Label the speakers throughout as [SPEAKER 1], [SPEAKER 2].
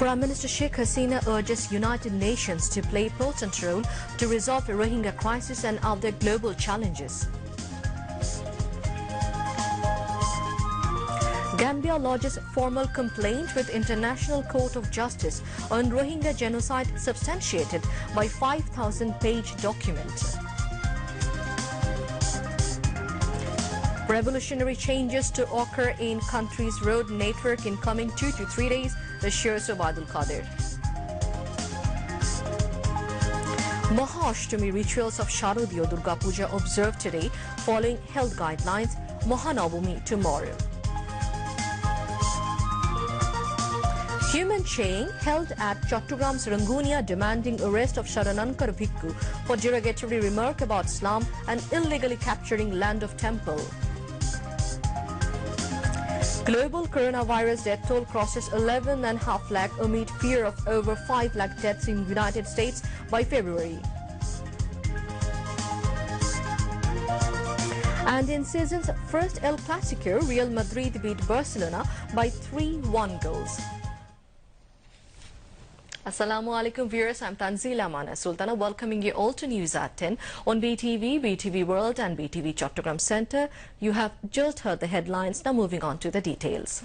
[SPEAKER 1] Prime Minister Sheikh Hasina urges United Nations to play a potent role to resolve the Rohingya crisis and other global challenges. Gambia lodges formal complaint with International Court of Justice on Rohingya genocide substantiated by 5,000-page document. Revolutionary changes to occur in country's road network in coming 2 to 3 days, assures Obadul Qadir. Mahashtami rituals of Sharodiya Durga Puja observed today following health guidelines. Mahanavami tomorrow. Human chain held at Chattogram's Rangunia demanding arrest of Sharanankar Bhikkhu for derogatory remark about Islam and illegally capturing land of temple. Global coronavirus death toll crosses 11.5 lakh amid fear of over 5 lakh deaths in United States by February. And in season's first El Clasico, Real Madrid beat Barcelona by 3-1 goals. Assalamu alaikum viewers, I'm Tanzila Mana Sultana welcoming you all to News at 10 on BTV, BTV World and BTV Chattogram Center. You have just heard the headlines, now moving on to the details.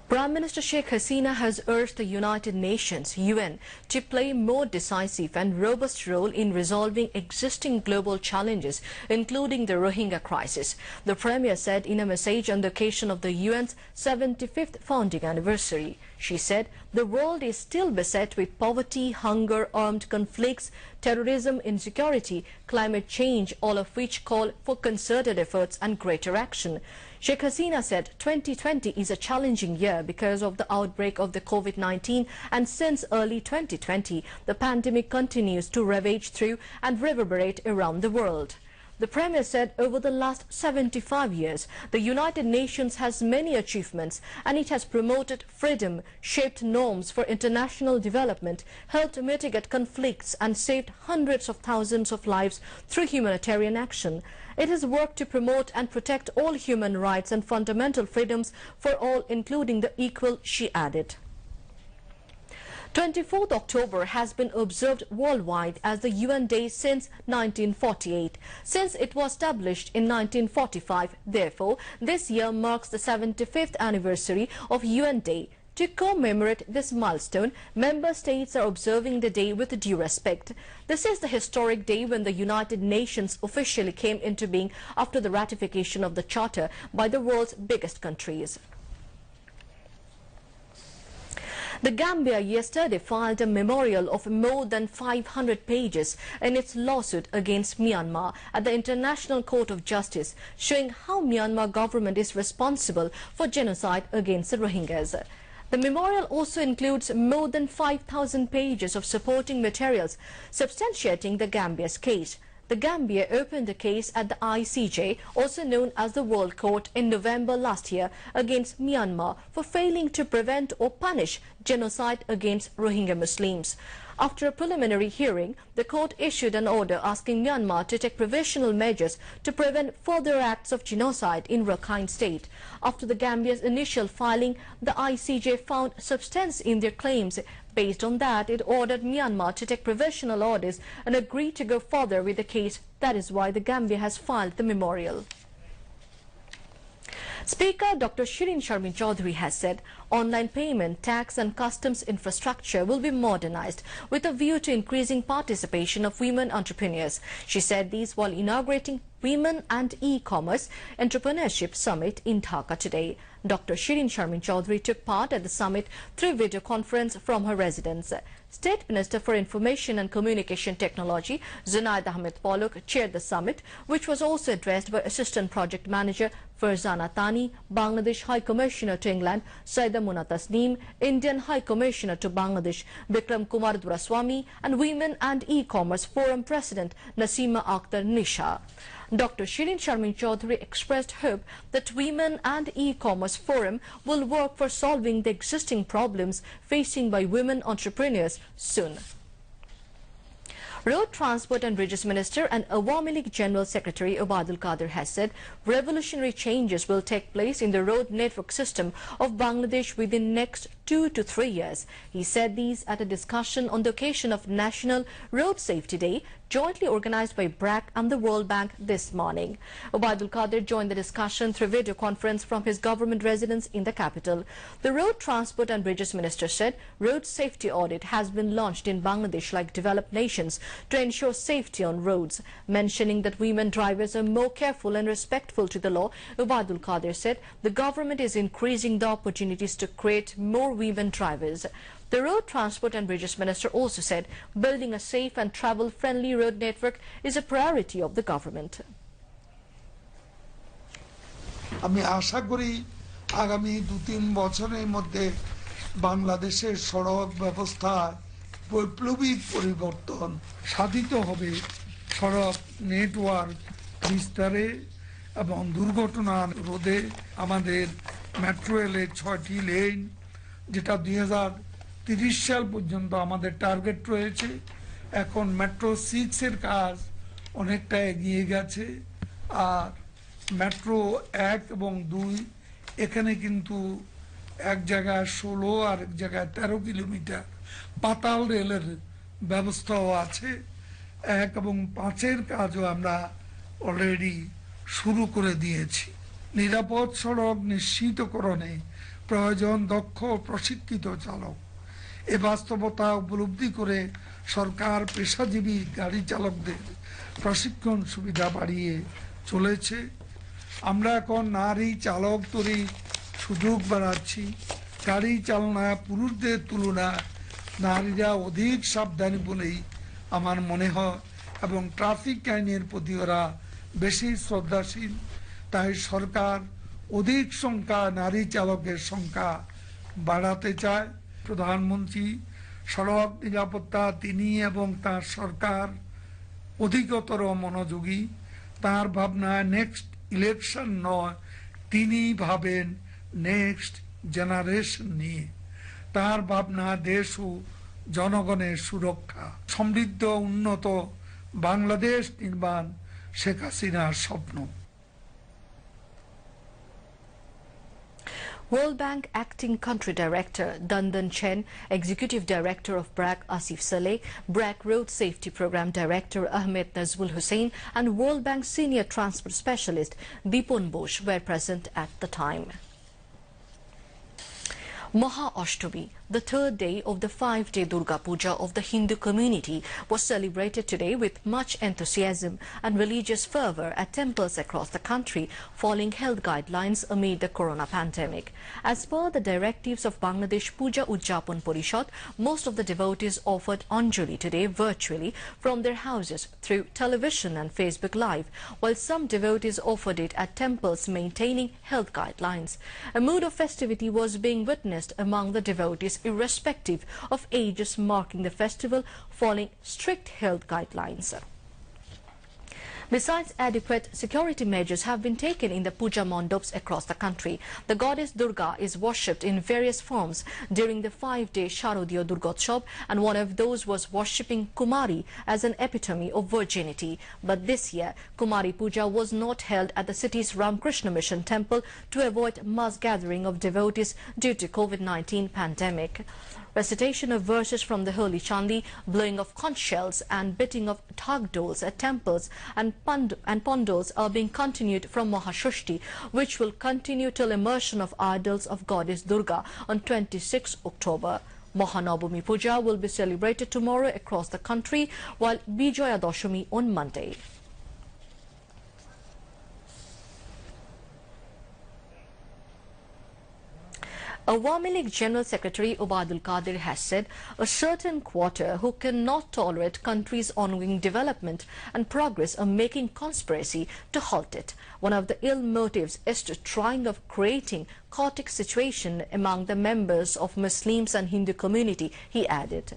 [SPEAKER 1] Prime Minister Sheikh Hasina has urged the United Nations (UN) to play a more decisive and robust role in resolving existing global challenges, including the Rohingya crisis. The Premier said in a message on the occasion of the UN's 75th founding anniversary. She said, "The world is still beset with poverty, hunger, armed conflicts, terrorism, insecurity, climate change, all of which call for concerted efforts and greater action." Sheikh Hasina said 2020 is a challenging year because of the outbreak of the COVID-19, and since early 2020, the pandemic continues to ravage through and reverberate around the world. The Premier said over the last 75 years, the United Nations has many achievements and it has promoted freedom, shaped norms for international development, helped mitigate conflicts and saved hundreds of thousands of lives through humanitarian action. It has worked to promote and protect all human rights and fundamental freedoms for all, including the equal, she added. 24th October has been observed worldwide as the UN Day since 1948. Since it was established in 1945, therefore, this year marks the 75th anniversary of UN Day. To commemorate this milestone, member states are observing the day with due respect. This is the historic day when the United Nations officially came into being after the ratification of the Charter by the world's biggest countries. The Gambia yesterday filed a memorial of more than 500 pages in its lawsuit against Myanmar at the International Court of Justice, showing how Myanmar government is responsible for genocide against the Rohingyas. The memorial also includes more than 5,000 pages of supporting materials substantiating the Gambia's case. The Gambia opened a case at the ICJ, also known as the World Court, in November last year against Myanmar for failing to prevent or punish genocide against Rohingya Muslims. After a preliminary hearing, the court issued an order asking Myanmar to take provisional measures to prevent further acts of genocide in Rakhine State. After the Gambia's initial filing, the ICJ found substance in their claims. Based on that, it ordered Myanmar to take provisional orders and agree to go further with the case. That is why the Gambia has filed the memorial. Speaker Dr. Shirin Sharmin Chaudhary has said online payment, tax and customs infrastructure will be modernized with a view to increasing participation of women entrepreneurs. She said these while inaugurating Women and E-Commerce Entrepreneurship Summit in Dhaka today. Dr. Shirin Sharmin Chaudhary took part at the summit through video conference from her residence. State Minister for Information and Communication Technology, Zunaid Ahmed Polok, chaired the summit, which was also addressed by Assistant Project Manager Farzana Tani, Bangladesh High Commissioner to England, Saida Muna Tasneem, Indian High Commissioner to Bangladesh, Bikram Kumar Duraswamy, and Women and E-Commerce Forum President Nasima Akhtar Nisha. Dr. Shirin Sharmin Chaudhary expressed hope that Women and E-Commerce Forum will work for solving the existing problems facing by women entrepreneurs soon. Road Transport and Bridges Minister and Awami League General Secretary Obadul Qadir has said revolutionary changes will take place in the road network system of Bangladesh within next 2 to 3 years. He said these at a discussion on the occasion of National Road Safety Day, jointly organized by BRAC and the World Bank this morning. Obadul Qadir joined the discussion through video conference from his government residence in the capital. The Road Transport and Bridges Minister said road safety audit has been launched in Bangladesh like developed nations to ensure safety on roads. Mentioning that women drivers are more careful and respectful to the law, Obadul Qadir said the government is increasing the opportunities to create more women drivers. The Road Transport and Bridges Minister also said building a safe and travel-friendly road network is a priority of the government.
[SPEAKER 2] আমি আশা করি আগামী 2-3 বছরের মধ্যে বাংলাদেশের সড়ক ব্যবস্থায় বৈপ্লবিক পরিবর্তন সাধিত হবে। সড়ক নেটওয়ার্ক বিস্তারে এবং দুর্ঘটনা রোধে আমাদের মেট্রো রেলের 6টি লেন, যেটা 2030 সাল পর্যন্ত আমাদের টার্গেট রয়েছে। এখন মেট্রো 6 এর কাজ অনেকটা এগিয়ে গেছে। আর মেট্রো 1 এবং 2 এখানে কিন্তু এক জায়গায় 16 আর এক জায়গায় 13 কিলোমিটার পাতাল রেলের ব্যবস্থাও আছে। 1 এবং 5 এর কাজও আমরা অলরেডি শুরু করে দিয়েছি। নিরাপদ সড়ক নিশ্চিতকরণে প্রয়োজন দক্ষ প্রশিক্ষিত চালক। এ বাস্তবতা উপলব্ধি করে সরকার পেশাজীবী গাড়ি চালকদের প্রশিক্ষণ সুবিধা বাড়িয়ে চলেছে। আমরা এখন নারী চালক তৈরি সুযোগ বাড়াচ্ছি। গাড়ি চালনায় পুরুষদের তুলনায় নারীরা অধিক সাবধানী বলেই আমার মনে হয়, এবং ট্রাফিক আইনের প্রতি ওরা বেশি শ্রদ্ধাশীল। তাই সরকার অধিক সংখ্যা নারী চালকের সংখ্যা বাড়াতে চায়। প্রধানমন্ত্রী সড়ক নিরাপত্তা তিনি এবং তার সরকার অধিকতর মনোযোগী। তার ভাবনা নেক্সট ইলেকশন নয়, তিনি ভাবেন নেক্সট জেনারেশন নিয়ে। তার ভাবনা দেশ ও জনগণের সুরক্ষা, সমৃদ্ধ উন্নত বাংলাদেশ নির্মাণ শেখ হাসিনার স্বপ্ন।
[SPEAKER 1] World Bank Acting Country Director Dandan Chen, Executive Director of BRAC Asif Saleh, BRAC Road Safety Program Director Ahmed Nazmul Hussain, and World Bank Senior Transport Specialist Bipon Bosch were present at the time. Maha Ashtami, the third day of the 5-day Durga Puja of the Hindu community, was celebrated today with much enthusiasm and religious fervour at temples across the country, following health guidelines amid the corona pandemic. As per the directives of Bangladesh Puja Ujjapon Porishad, most of the devotees offered Anjali today virtually from their houses through television and Facebook Live, while some devotees offered it at temples maintaining health guidelines. A mood of festivity was being witnessed among the devotees irrespective of ages, marking the festival following strict health guidelines. Besides, adequate security measures have been taken in the puja mandaps across the country. The goddess Durga is worshipped in various forms during the 5-day Sharodiya Durgotsav, and one of those was worshipping Kumari as an epitome of virginity. But this year, Kumari Puja was not held at the city's Ramakrishna Mission temple to avoid mass gathering of devotees due to COVID-19 pandemic. Recitation of verses from the holy Chandi, blowing of conch shells and beating of thag dolls at temples and pandals are being continued from Mahashashti, which will continue till immersion of idols of goddess Durga on 26 October. Mahanabami Puja will be celebrated tomorrow across the country, while Bijoya Dashami on Monday. Awami League General Secretary Obadul Qadir has said a certain quarter who cannot tolerate country's ongoing development and progress are making conspiracy to halt it. One of the ill motives is to trying of creating chaotic situation among the members of Muslims and Hindu community, he added.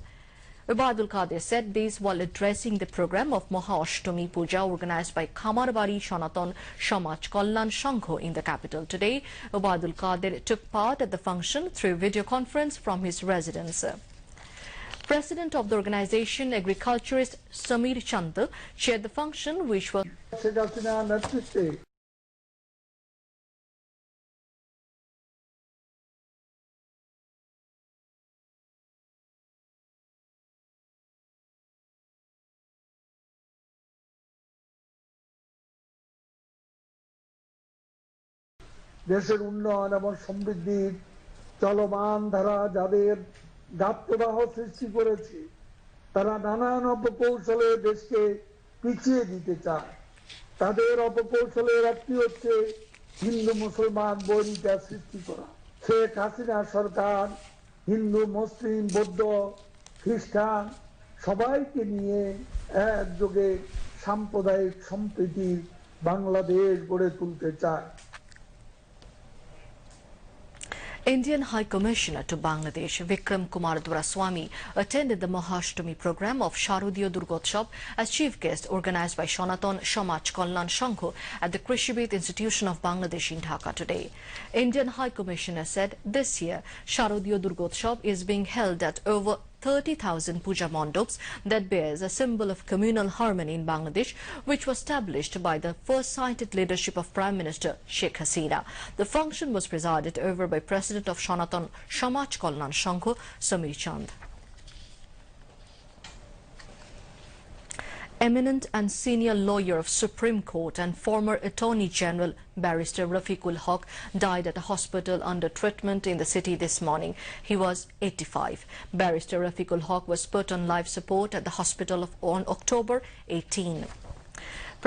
[SPEAKER 1] Obadul Qadir said this while addressing the program of Mahashtami Puja organized by Khamarbari Sanatan Samaj Kalyan Sangho in the capital today. Obadul Qadir took part at the function through video conference from his residence. President of the organization, agriculturist Samir Chand, chaired the function, which was
[SPEAKER 2] দেশের উন্নয়ন এবং সমৃদ্ধির চলমান ধারা যাদের গাত্রদাহ সৃষ্টি করেছে তারা নানান অপকৌশলে দেশকে পিছিয়ে দিতে চায়। তাদের অপকৌশলের একটি হচ্ছে হিন্দু মুসলমান বৈরিতা সৃষ্টি করা। শেখ হাসিনা সরকার হিন্দু মুসলিম বৌদ্ধ খ্রিস্টান সবাইকে নিয়ে একযোগে সাম্প্রদায়িক সম্প্রীতির বাংলাদেশ গড়ে তুলতে চায়।
[SPEAKER 1] Indian High Commissioner to Bangladesh, Vikram Kumar Dwaraswamy, attended the Mahashtami program of Sharodiyo Durgotsav as chief guest organized by Sanatan Samaj Kalyan Sangho at the Krishibit Institution of Bangladesh in Dhaka today. Indian High Commissioner said this year Sharodiyo Durgotsav is being held at over 30,000 puja mandaps that bears a symbol of communal harmony in Bangladesh, which was established by the first-sighted leadership of Prime Minister Sheikh Hasina. The function was presided over by President of Sanatan Samaj Kalyan Sangho, Samir Chand. Eminent and senior lawyer of Supreme Court and former Attorney General Barrister Rafiqul Haq died at a hospital under treatment in the city this morning. He was 85. Barrister Rafiqul Haq was put on life support at the hospital on October 18.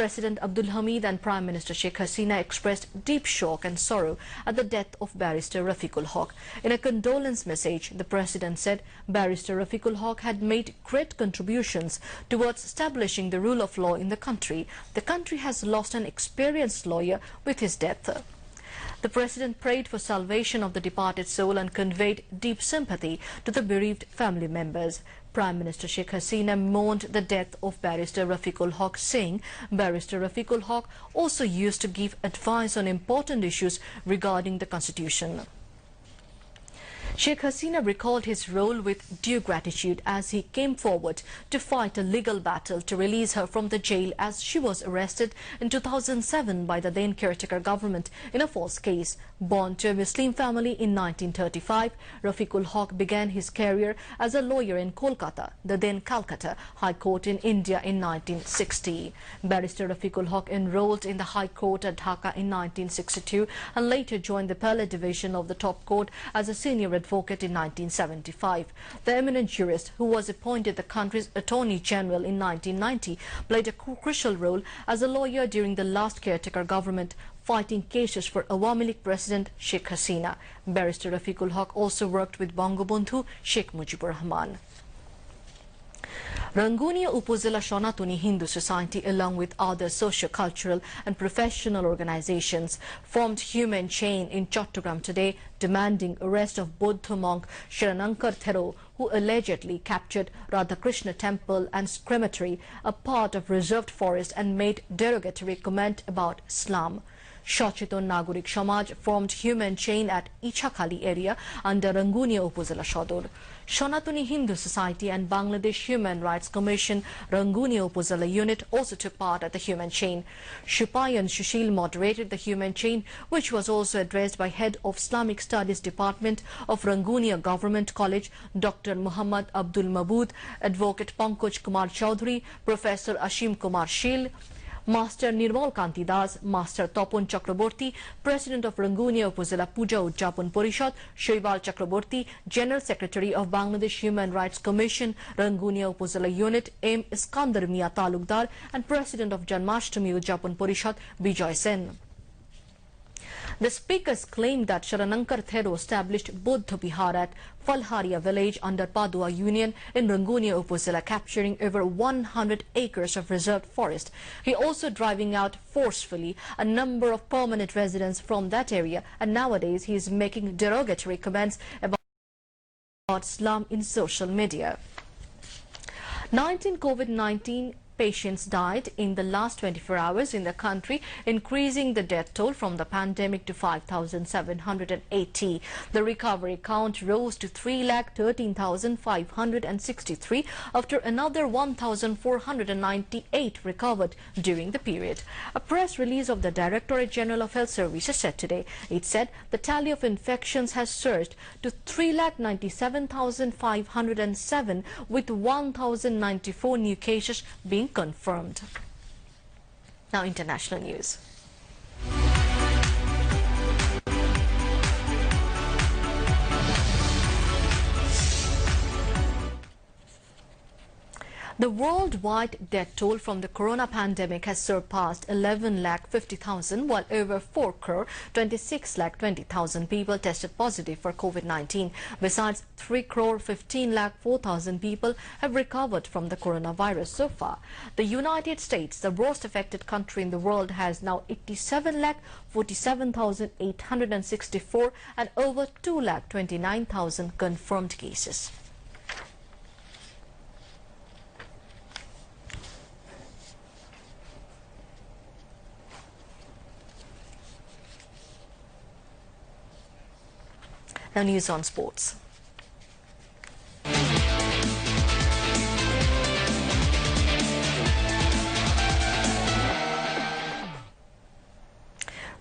[SPEAKER 1] President Abdul Hamid and Prime Minister Sheikh Hasina expressed deep shock and sorrow at the death of Barrister Rafiqul Haq. In a condolence message, the President said Barrister Rafiqul Haq had made great contributions towards establishing the rule of law in the country. The country has lost an experienced lawyer with his death. The President prayed for salvation of the departed soul and conveyed deep sympathy to the bereaved family members. Prime Minister Sheikh Hasina mourned the death of Barrister Rafiqul Haq, saying Barrister Rafiqul Haq also used to give advice on important issues regarding the Constitution. Sheikh Hasina recalled his role with due gratitude as he came forward to fight a legal battle to release her from the jail as she was arrested in 2007 by the then caretaker government in a false case. Born to a Muslim family in 1935, Rafiqul Haq began his career as a lawyer in Kolkata, the then Calcutta High Court in India in 1960. Barrister Rafiqul Haq enrolled in the High Court at Dhaka in 1962 and later joined the appellate division of the top court as a senior advocate in 1975. The eminent jurist, who was appointed the country's Attorney General in 1990, played a crucial role as a lawyer during the last caretaker government, fighting cases for Awami League President Sheikh Hasina. Barrister Rafiqul Haq also worked with Bangabandhu Sheikh Mujibur Rahman. Rangunia Upazila Sanatani Hindu Society, along with other socio-cultural and professional organizations, formed human chain in Chattogram today, demanding arrest of Buddha monk Sharanankar Thero, who allegedly captured Radhakrishna temple and crematory, a part of reserved forest, and made derogatory comment about Islam. Shocheton Nagorik Samaj formed human chain at Ichakhali area under Rangunia Upazila Shodor. Sanatani Hindu Society and Bangladesh Human Rights Commission Rangunia Upazila unit also took part at the human chain. Shupayan Shushil moderated the human chain, which was also addressed by Head of Islamic Studies Department of Rangunia Government College, Dr. Muhammad Abdul Mabood, Advocate Pankaj Kumar Chaudhary, Professor Ashim Kumar Shil, Master Nirmal Kanti Das, Master Topon Chakraborty, President of Rangunia Upazila Puja Ujjapon Porishad, Shoibal Chakraborty, General Secretary of Bangladesh Human Rights Commission, Rangunia Upazila Unit, M. Iskandar Mia Talukdar, and President of Janmashtami Ujjapon Porishad, Bijoy Sen. The speakers claimed that Sharanankar Thero established Buddha Vihar at Falharia village under Padua Union in Rangonia Upazila, capturing over 100 acres of reserved forest. He also driving out forcefully a number of permanent residents from that area, and nowadays he is making derogatory comments about Islam in social media. 19 COVID-19 patients died in the last 24 hours in the country, increasing the death toll from the pandemic to 5,780. The recovery count rose to 3,13,563 after another 1,498 recovered during the period. A press release of the Directorate General of Health Services said today, it said the tally of infections has surged to 3,97,507 with 1,094 new cases being confirmed. Now, international news. The worldwide death toll from the corona pandemic has surpassed 11,50,000, while over 4,26,20,000 people tested positive for COVID-19. Besides, 3,15,04,000 people have recovered from the coronavirus so far. The United States, the worst affected country in the world, has now 87,47,864 and over 2,29,000 confirmed cases. Now, news on sports.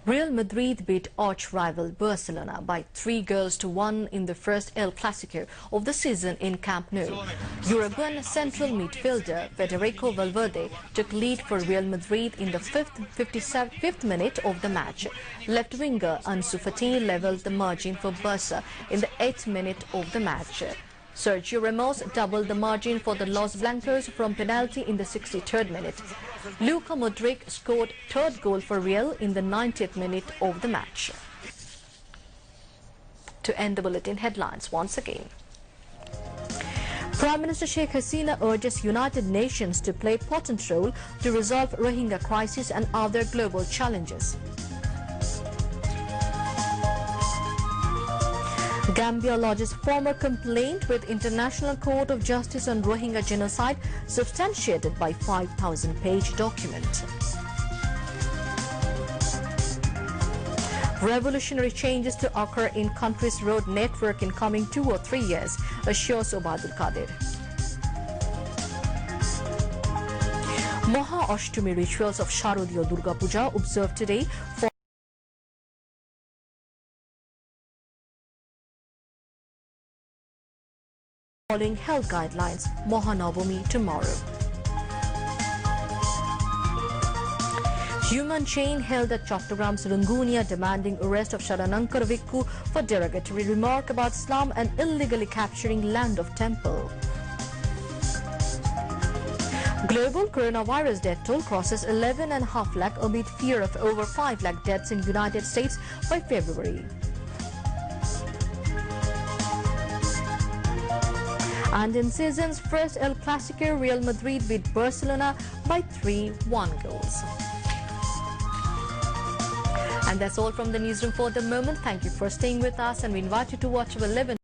[SPEAKER 1] Real Madrid beat arch-rival Barcelona by 3-1 in the first El Clasico of the season in Camp Nou. Uruguayan central midfielder Federico Valverde took lead for Real Madrid in the 55th minute of the match. Left winger Ansu Fati levelled the margin for Barca in the 8th minute of the match. Sergio Ramos doubled the margin for the Los Blancos from penalty in the 63rd minute. Luka Modric scored third goal for Real in the 90th minute of the match. To end the bulletin headlines once again. Prime Minister Sheikh Hasina urges United Nations to play a potent role to resolve Rohingya crisis and other global challenges. Gambia lodges former complaint with International Court of Justice on Rohingya genocide, substantiated by 5,000-page document. Revolutionary changes to occur in country's road network in coming 2 or 3 years, assures Obadul Qadir. Maha Ashtami rituals of Sharodiya Durga Puja observed today following health guidelines. Mahanavami tomorrow. Human chain held at Chattogram's Rangonia demanding arrest of Sharanankar Vikku for derogatory remark about Islam and illegally capturing land of temple. Global coronavirus death toll crosses 11.5 lakh amid fear of over 5 lakh deaths in United States by February. And in season's first El Clasico, Real Madrid beat Barcelona by 3-1 goals. And that's all from the newsroom for the moment. Thank you for staying with us, and we invite you to watch our 11